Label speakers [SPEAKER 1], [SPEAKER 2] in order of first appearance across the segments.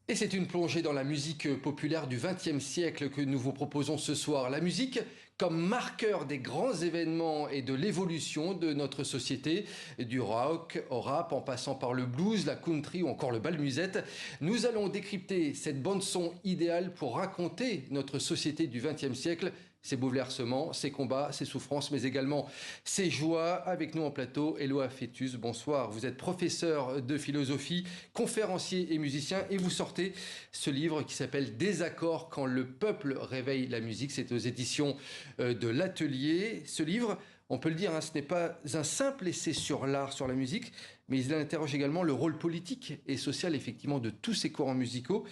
[SPEAKER 1] Et c'est une plongée dans la musique populaire du XXe siècle que nous vous proposons ce soir. La musique comme marqueur des grands événements et de l'évolution de notre société, du rock au rap en passant par le blues, la country ou encore le bal musette. Nous allons décrypter cette bande-son idéale pour raconter notre société du XXe siècle, ses bouleversements, ses combats, ses souffrances, mais également ses joies. Avec nous en plateau, Éloi Fétus, bonsoir. Vous êtes professeur de philosophie, conférencier et musicien, et vous sortez ce livre qui s'appelle « Désaccord quand le peuple réveille la musique ». C'est aux éditions de l'Atelier. Ce livre, on peut le dire, ce n'est pas un simple essai sur l'art, sur la musique, mais il interroge également le rôle politique et social, effectivement, de tous ces courants musicaux.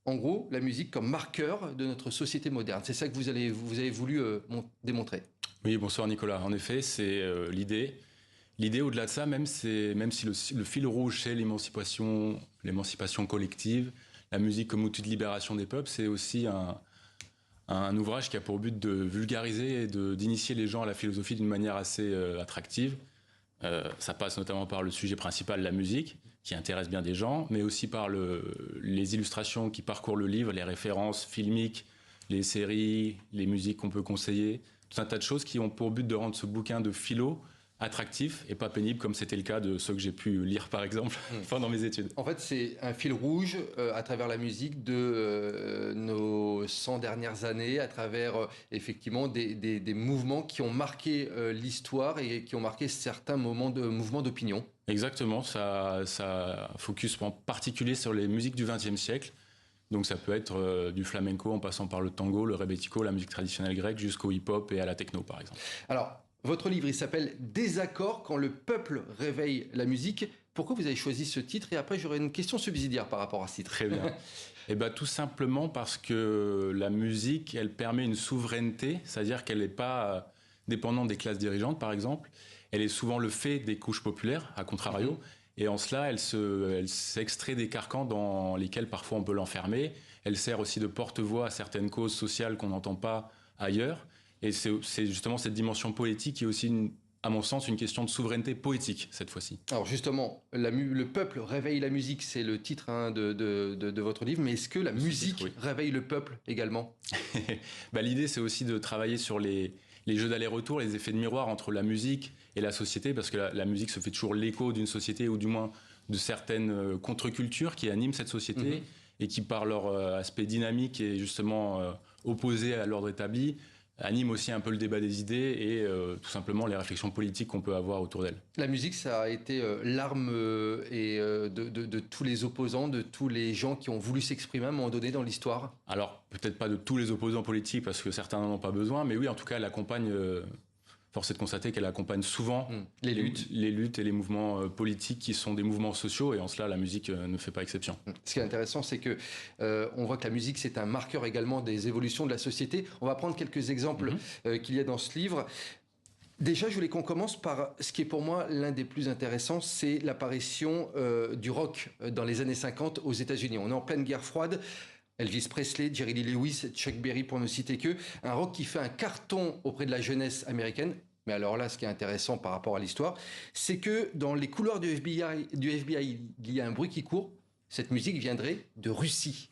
[SPEAKER 1] En gros, la musique comme marqueur de notre société moderne. C'est ça que vous avez voulu démontrer.
[SPEAKER 2] Oui, bonsoir Nicolas. En effet, c'est l'idée. L'idée, au-delà de ça, même si le fil rouge, c'est l'émancipation collective, la musique comme outil de libération des peuples, c'est aussi un ouvrage qui a pour but de vulgariser et d'initier les gens à la philosophie d'une manière assez attractive. Ça passe notamment par le sujet principal, la musique, qui intéresse bien des gens, mais aussi par les illustrations qui parcourent le livre, les références filmiques, les séries, les musiques qu'on peut conseiller, tout un tas de choses qui ont pour but de rendre ce bouquin de philo attractif et pas pénible comme c'était le cas de ceux que j'ai pu lire par exemple pendant mes études.
[SPEAKER 1] En fait, c'est un fil rouge à travers la musique de nos 100 dernières années, à travers effectivement des mouvements qui ont marqué l'histoire et qui ont marqué certains mouvements d'opinion.
[SPEAKER 2] Exactement, ça focus en particulier sur les musiques du XXe siècle. Donc ça peut être du flamenco en passant par le tango, le rebetiko, la musique traditionnelle grecque, jusqu'au hip-hop et à la techno par exemple.
[SPEAKER 1] Alors, votre livre, il s'appelle « Désaccord quand le peuple réveille la musique ». Pourquoi vous avez choisi ce titre? Et après, j'aurais une question subsidiaire par rapport à ce titre.
[SPEAKER 2] Très bien. Eh bien, tout simplement parce que la musique, elle permet une souveraineté, c'est-à-dire qu'elle n'est pas dépendante des classes dirigeantes, par exemple. Elle est souvent le fait des couches populaires, à contrario. Et en cela, elle s'extrait des carcans dans lesquels parfois on peut l'enfermer. Elle sert aussi de porte-voix à certaines causes sociales qu'on n'entend pas ailleurs. Et c'est justement cette dimension poétique qui est aussi, à mon sens, une question de souveraineté poétique, cette fois-ci.
[SPEAKER 1] Alors justement, le peuple réveille la musique, c'est le titre de votre livre, mais est-ce que la musique réveille le peuple également?
[SPEAKER 2] L'idée, c'est aussi de travailler sur les jeux d'aller-retour, les effets de miroir entre la musique et la société, parce que la musique se fait toujours l'écho d'une société, ou du moins de certaines contre-cultures qui animent cette société, et qui, par leur aspect dynamique et justement opposé à l'ordre établi, anime aussi un peu le débat des idées et tout simplement les réflexions politiques qu'on peut avoir autour d'elle.
[SPEAKER 1] La musique, ça a été l'arme de tous les opposants, de tous les gens qui ont voulu s'exprimer à un moment donné dans l'histoire.
[SPEAKER 2] Alors, peut-être pas de tous les opposants politiques, parce que certains n'en ont pas besoin, mais oui, en tout cas, elle accompagne... Force est de constater qu'elle accompagne souvent les luttes et les mouvements politiques qui sont des mouvements sociaux, et en cela, la musique ne fait pas exception.
[SPEAKER 1] Ce qui est intéressant, c'est que on voit que la musique, c'est un marqueur également des évolutions de la société. On va prendre quelques exemples qu'il y a dans ce livre. Déjà, je voulais qu'on commence par ce qui est pour moi l'un des plus intéressants, c'est l'apparition du rock dans les années 50 aux États-Unis. On est en pleine guerre froide. Elvis Presley, Jerry Lee Lewis, Chuck Berry, pour ne citer que. Un rock qui fait un carton auprès de la jeunesse américaine. Mais alors là, ce qui est intéressant par rapport à l'histoire, c'est que dans les couloirs du FBI, il y a un bruit qui court. Cette musique viendrait de Russie.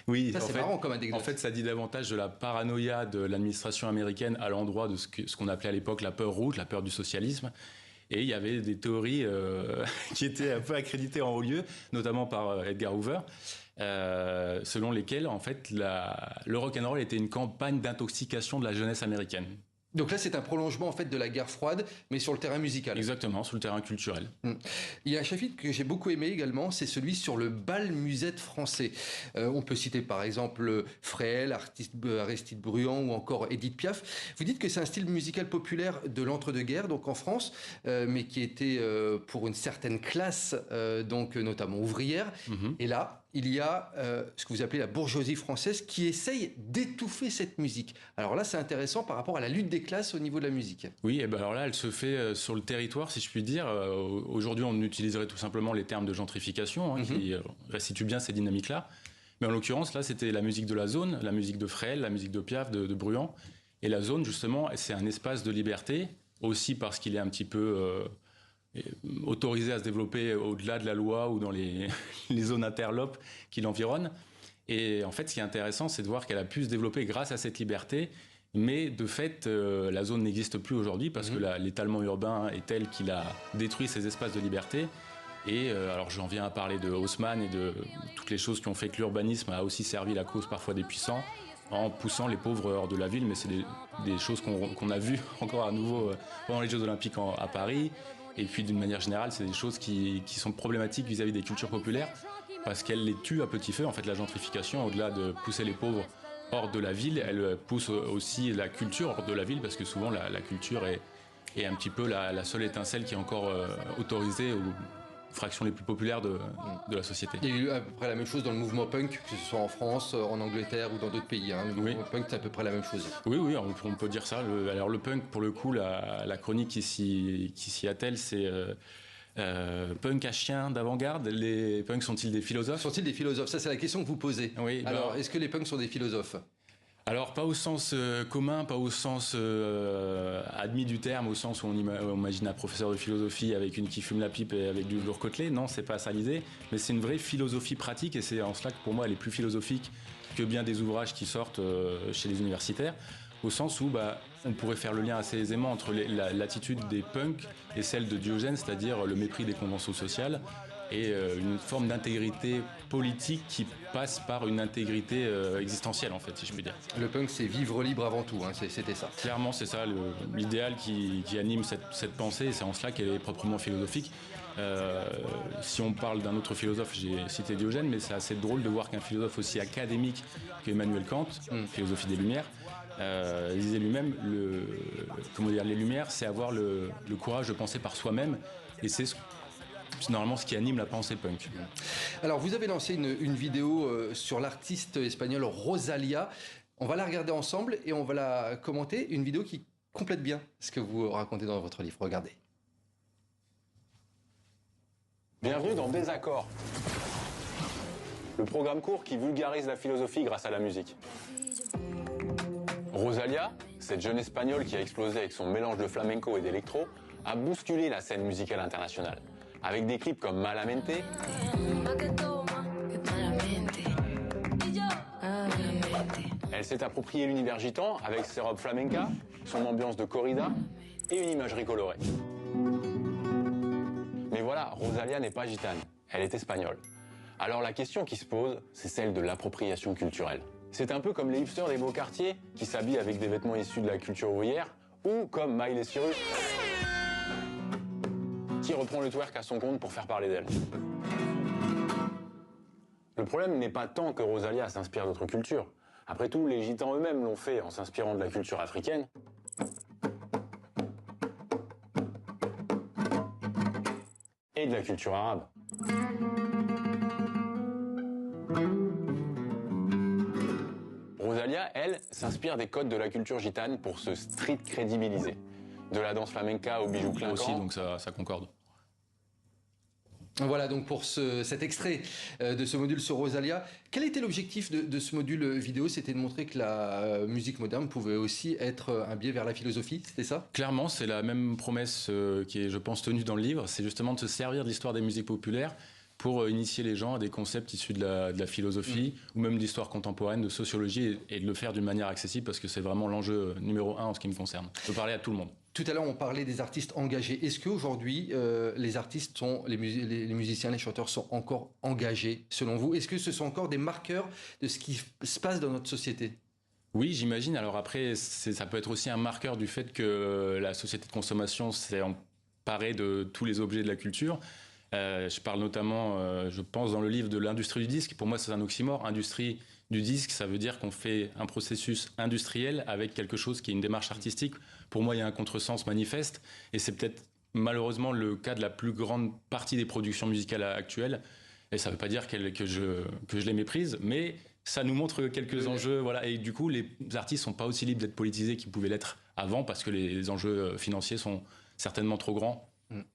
[SPEAKER 2] Oui,
[SPEAKER 1] ça c'est marrant comme anecdote.
[SPEAKER 2] En fait, ça dit davantage de la paranoïa de l'administration américaine à l'endroit de ce qu'on appelait à l'époque la peur rouge, la peur du socialisme. Et il y avait des théories qui étaient un peu accréditées en haut lieu, notamment par Edgar Hoover, selon lesquelles, en fait, le rock'n'roll était une campagne d'intoxication de la jeunesse américaine.
[SPEAKER 1] Donc là, c'est un prolongement en fait de la guerre froide, mais sur le terrain musical.
[SPEAKER 2] Exactement, sur le terrain culturel.
[SPEAKER 1] Il y a un chapitre que j'ai beaucoup aimé également, c'est celui sur le bal musette français. On peut citer par exemple Fréhel, Aristide Bruand ou encore Édith Piaf. Vous dites que c'est un style musical populaire de l'entre-deux-guerres, donc en France, mais qui était pour une certaine classe, donc notamment ouvrière. Et là, il y a ce que vous appelez la bourgeoisie française qui essaye d'étouffer cette musique. Alors là, c'est intéressant par rapport à la lutte des classes au niveau de la musique.
[SPEAKER 2] Oui, et ben alors là, elle se fait sur le territoire, si je puis dire. Aujourd'hui, on utiliserait tout simplement les termes de gentrification, qui restituent bien ces dynamiques-là. Mais en l'occurrence, là, c'était la musique de la zone, la musique de Fréhel, la musique de Piaf, de Bruand. Et la zone, justement, c'est un espace de liberté, aussi parce qu'il est un petit peu autorisé à se développer au-delà de la loi ou dans les zones interlopes qui l'environnent. Et en fait, ce qui est intéressant, c'est de voir qu'elle a pu se développer grâce à cette liberté. Mais de fait, la zone n'existe plus aujourd'hui parce que l'étalement urbain est tel qu'il a détruit ces espaces de liberté. Et alors j'en viens à parler de Haussmann et de toutes les choses qui ont fait que l'urbanisme a aussi servi la cause parfois des puissants en poussant les pauvres hors de la ville. Mais c'est des choses qu'on a vues encore à nouveau pendant les Jeux Olympiques à Paris. Et puis d'une manière générale, c'est des choses qui sont problématiques vis-à-vis des cultures populaires parce qu'elles les tuent à petit feu. En fait, la gentrification, au-delà de pousser les pauvres hors de la ville, elle pousse aussi la culture hors de la ville parce que souvent la culture est un petit peu la seule étincelle qui est encore autorisée aux fractions les plus populaires de la société.
[SPEAKER 1] Il y a eu à peu près la même chose dans le mouvement punk, que ce soit en France, en Angleterre ou dans d'autres pays. Le mouvement punk, c'est à peu près la même chose.
[SPEAKER 2] Oui, on peut dire ça. Alors le punk, pour le coup, la chronique qui s'y attelle, c'est... punk à chien d'avant-garde, les punks sont-ils des philosophes ?
[SPEAKER 1] Sont-ils des philosophes ? Ça, c'est la question que vous posez.
[SPEAKER 2] Oui,
[SPEAKER 1] alors, est-ce que les punks sont des philosophes ?
[SPEAKER 2] Alors, pas au sens commun, pas au sens admis du terme, au sens où on imagine un professeur de philosophie avec une qui fume la pipe et avec du velours côtelé. Non, c'est pas ça l'idée, mais c'est une vraie philosophie pratique et c'est en cela que pour moi elle est plus philosophique que bien des ouvrages qui sortent chez les universitaires. Au sens où on pourrait faire le lien assez aisément entre l'attitude des punks et celle de Diogène, c'est-à-dire le mépris des conventions sociales et une forme d'intégrité politique qui passe par une intégrité existentielle, en fait, si je puis dire.
[SPEAKER 1] Le punk, c'est vivre libre avant tout, c'était ça.
[SPEAKER 2] Clairement, c'est ça l'idéal qui anime cette pensée, et c'est en cela qu'elle est proprement philosophique. Si on parle d'un autre philosophe, j'ai cité Diogène, mais c'est assez drôle de voir qu'un philosophe aussi académique qu'Emmanuel Kant, philosophie des Lumières, disait lui-même, les Lumières, c'est avoir le courage de penser par soi-même, et c'est normalement ce qui anime la pensée punk.
[SPEAKER 1] Alors, vous avez lancé une vidéo sur l'artiste espagnole Rosalía. On va la regarder ensemble et on va la commenter. Une vidéo qui complète bien ce que vous racontez dans votre livre. Regardez.
[SPEAKER 3] Bienvenue dans Désaccord, le programme court qui vulgarise la philosophie grâce à la musique. Rosalía, cette jeune espagnole qui a explosé avec son mélange de flamenco et d'électro, a bousculé la scène musicale internationale. Avec des clips comme Malamente, elle s'est appropriée l'univers gitan avec ses robes flamenca, son ambiance de corrida et une imagerie colorée. Mais voilà, Rosalía n'est pas gitane, elle est espagnole. Alors la question qui se pose, c'est celle de l'appropriation culturelle. C'est un peu comme les hipsters des beaux quartiers qui s'habillent avec des vêtements issus de la culture ouvrière, ou comme Miley Cyrus, qui reprend le twerk à son compte pour faire parler d'elle. Le problème n'est pas tant que Rosalía s'inspire d'autres cultures. Après tout, les gitans eux-mêmes l'ont fait en s'inspirant de la culture africaine. Et de la culture arabe. Rosalía, elle, s'inspire des codes de la culture gitane pour se street crédibiliser. De la danse flamenca aux bijoux clinquants.
[SPEAKER 2] Aussi, donc ça concorde.
[SPEAKER 1] Voilà donc pour cet extrait de ce module sur Rosalía. Quel était l'objectif de ce module vidéo ? C'était de montrer que la musique moderne pouvait aussi être un biais vers la philosophie, c'était ça ?
[SPEAKER 2] Clairement, c'est la même promesse qui est, je pense, tenue dans le livre. C'est justement de se servir de l'histoire des musiques populaires pour initier les gens à des concepts issus de la philosophie ou même d'histoire contemporaine, de sociologie, et de le faire d'une manière accessible parce que c'est vraiment l'enjeu numéro 1 en ce qui me concerne. Je peux parler à tout le monde.
[SPEAKER 1] Tout à l'heure, on parlait des artistes engagés. Est-ce qu'aujourd'hui, les artistes, les musiciens, les chanteurs sont encore engagés, selon vous ? Est-ce que ce sont encore des marqueurs de ce qui se passe dans notre société ?
[SPEAKER 2] Oui, j'imagine. Alors après, ça peut être aussi un marqueur du fait que la société de consommation s'est emparée de tous les objets de la culture. Je parle notamment, je pense, dans le livre de l'industrie du disque. Pour moi, c'est un oxymore. Industrie du disque, ça veut dire qu'on fait un processus industriel avec quelque chose qui est une démarche artistique. Pour moi, il y a un contresens manifeste. Et c'est peut-être malheureusement le cas de la plus grande partie des productions musicales actuelles. Et ça ne veut pas dire que je les méprise, mais ça nous montre quelques enjeux. Voilà. Et du coup, les artistes ne sont pas aussi libres d'être politisés qu'ils pouvaient l'être avant parce que les enjeux financiers sont certainement trop grands.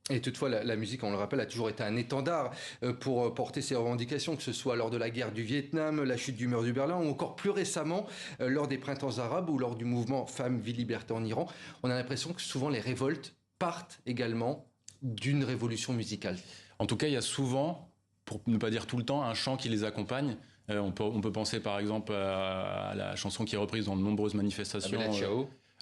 [SPEAKER 1] Et toutefois, la musique, on le rappelle, a toujours été un étendard pour porter ses revendications, que ce soit lors de la guerre du Vietnam, la chute du mur du Berlin, ou encore plus récemment, lors des printemps arabes ou lors du mouvement Femmes, Vie, Liberté en Iran. On a l'impression que souvent les révoltes partent également d'une révolution musicale.
[SPEAKER 2] En tout cas, il y a souvent, pour ne pas dire tout le temps, un chant qui les accompagne. On peut penser par exemple à la chanson qui est reprise dans de nombreuses manifestations.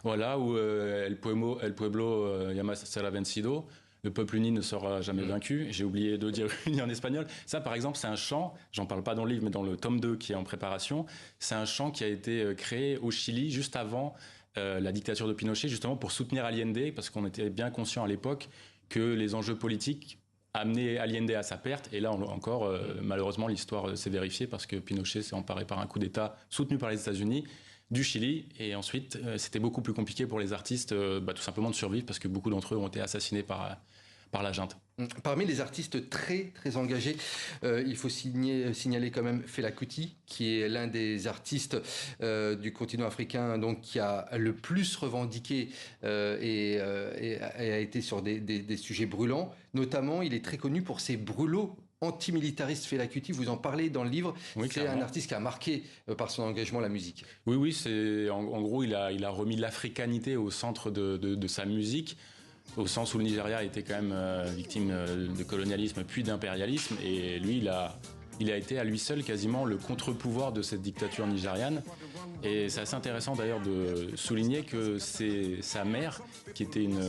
[SPEAKER 2] Voilà, où El Pueblo llama será vencido. Le peuple uni ne sera jamais vaincu. J'ai oublié de dire uni en espagnol. Ça, par exemple, c'est un chant, j'en parle pas dans le livre, mais dans le tome 2 qui est en préparation, c'est un chant qui a été créé au Chili juste avant la dictature de Pinochet, justement pour soutenir Allende, parce qu'on était bien conscient à l'époque que les enjeux politiques amenaient Allende à sa perte. Et là encore, malheureusement, l'histoire s'est vérifiée parce que Pinochet s'est emparé par un coup d'État soutenu par les États-Unis du Chili, et ensuite c'était beaucoup plus compliqué pour les artistes tout simplement de survivre parce que beaucoup d'entre eux ont été assassinés par la junte.
[SPEAKER 1] Parmi les artistes très très engagés, il faut signaler quand même Fela Kuti, qui est l'un des artistes du continent africain donc, qui a le plus revendiqué et a été sur des sujets brûlants. Notamment, il est très connu pour ses brûlots antimilitariste Fela Kuti, vous en parlez dans le livre. Oui, c'est un artiste qui a marqué par son engagement la musique.
[SPEAKER 2] Oui, c'est en gros il a remis l'africanité au centre de sa musique, au sens où le Nigeria était quand même victime de colonialisme puis d'impérialisme, et lui il a été à lui seul quasiment le contre-pouvoir de cette dictature nigériane. Et c'est assez intéressant d'ailleurs de souligner que c'est sa mère, qui était une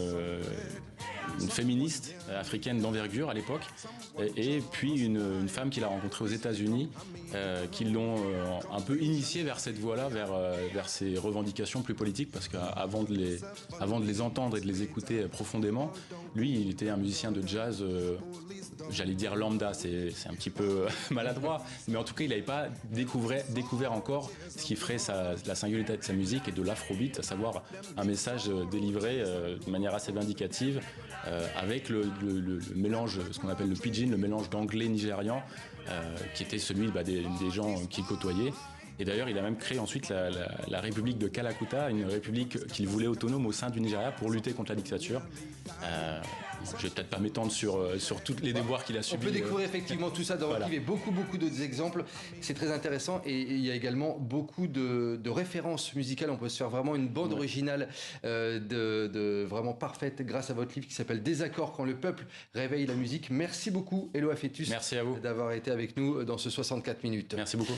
[SPEAKER 2] féministe africaine d'envergure à l'époque, et puis une femme qu'il a rencontrée aux États-Unis, qui l'ont un peu initié vers cette voie-là, vers ses revendications plus politiques, parce qu'avant de les entendre et de les écouter profondément, lui, il était un musicien de jazz, j'allais dire lambda, c'est un petit peu maladroit, mais en tout cas, il n'avait pas découvert encore ce qui ferait la singularité de sa musique et de l'afrobeat, à savoir un message délivré de manière assez vindicative, avec le mélange, ce qu'on appelle le pidgin, le mélange d'anglais nigérian, qui était celui des gens qu'il côtoyait. Et d'ailleurs, il a même créé ensuite la République de Kalakuta, une république qu'il voulait autonome au sein du Nigeria pour lutter contre la dictature. Je vais peut-être pas m'étendre sur tous les déboires qu'il a subis.
[SPEAKER 1] On peut découvrir effectivement tout ça dans le livre et beaucoup d'autres exemples. C'est très intéressant, et il y a également beaucoup de références musicales. On peut se faire vraiment une bande originale vraiment parfaite grâce à votre livre qui s'appelle Désaccord quand le peuple réveille la musique. Merci beaucoup, Eloi Fetus.
[SPEAKER 2] Merci à vous
[SPEAKER 1] d'avoir été avec nous dans ce 64 minutes.
[SPEAKER 2] Merci beaucoup.